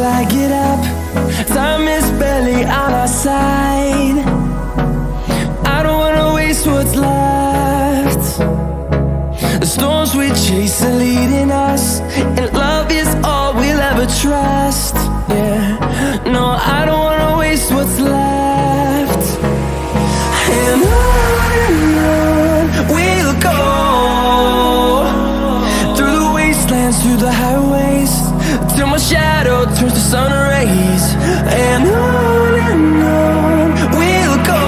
till I get up. Time is barely on our side. I don't wanna waste what's left. The storms we chase are leading us, and love is all we'll ever trust. Yeah, no, I don't wanna waste what's left. And on we'll go, through the wastelands, through the highways, till my shadow turns to sun rays. And on we'll go,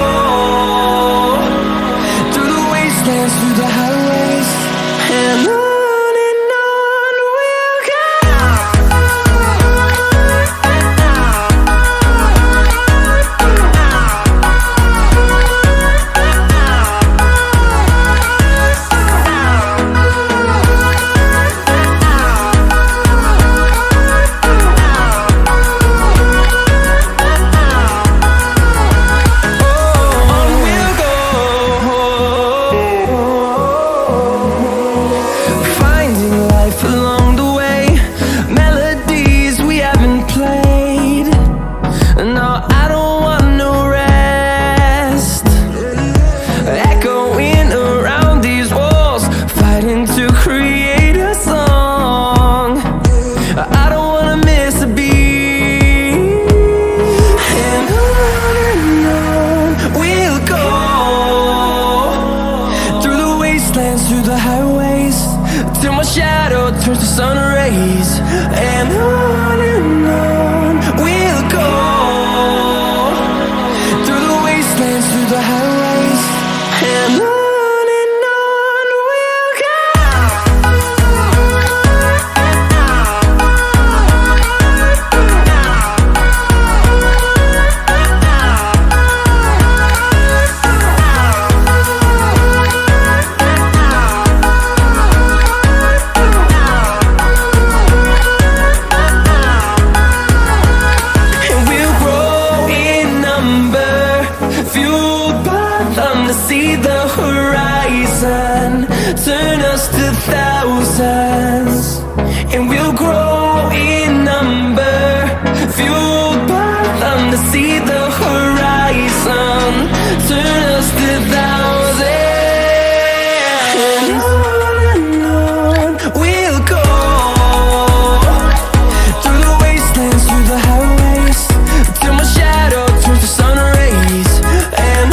through the wastelands, through the highways, and on. Through the highways, till my shadow turns to sun rays. And on we'll go, through the wastelands, through the highways, and on. See the horizon turn us to thousands, and we'll grow in number, fueled by them. To see the horizon turn us to thousands, and on we'll go, through the wastelands, through the highways, till my shadow turns to sun rays. And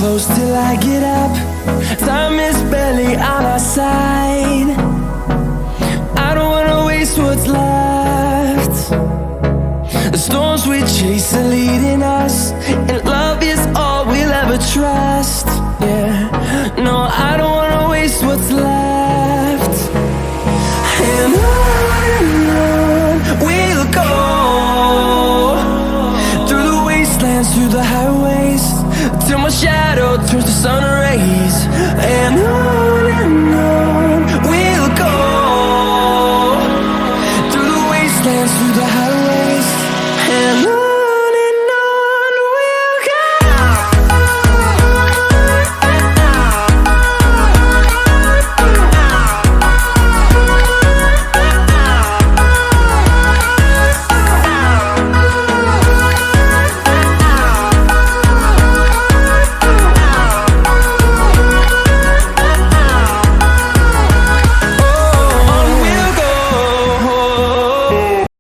close till I get up. Time is barely on our side. I don't wanna waste what's left. The storms we chase are leading us, and love is all we'll ever trust. Yeah, no, I don't wanna waste what's left. And on we'll go, through the wastelands, through the highways, till my shadow turns to sun rays. And on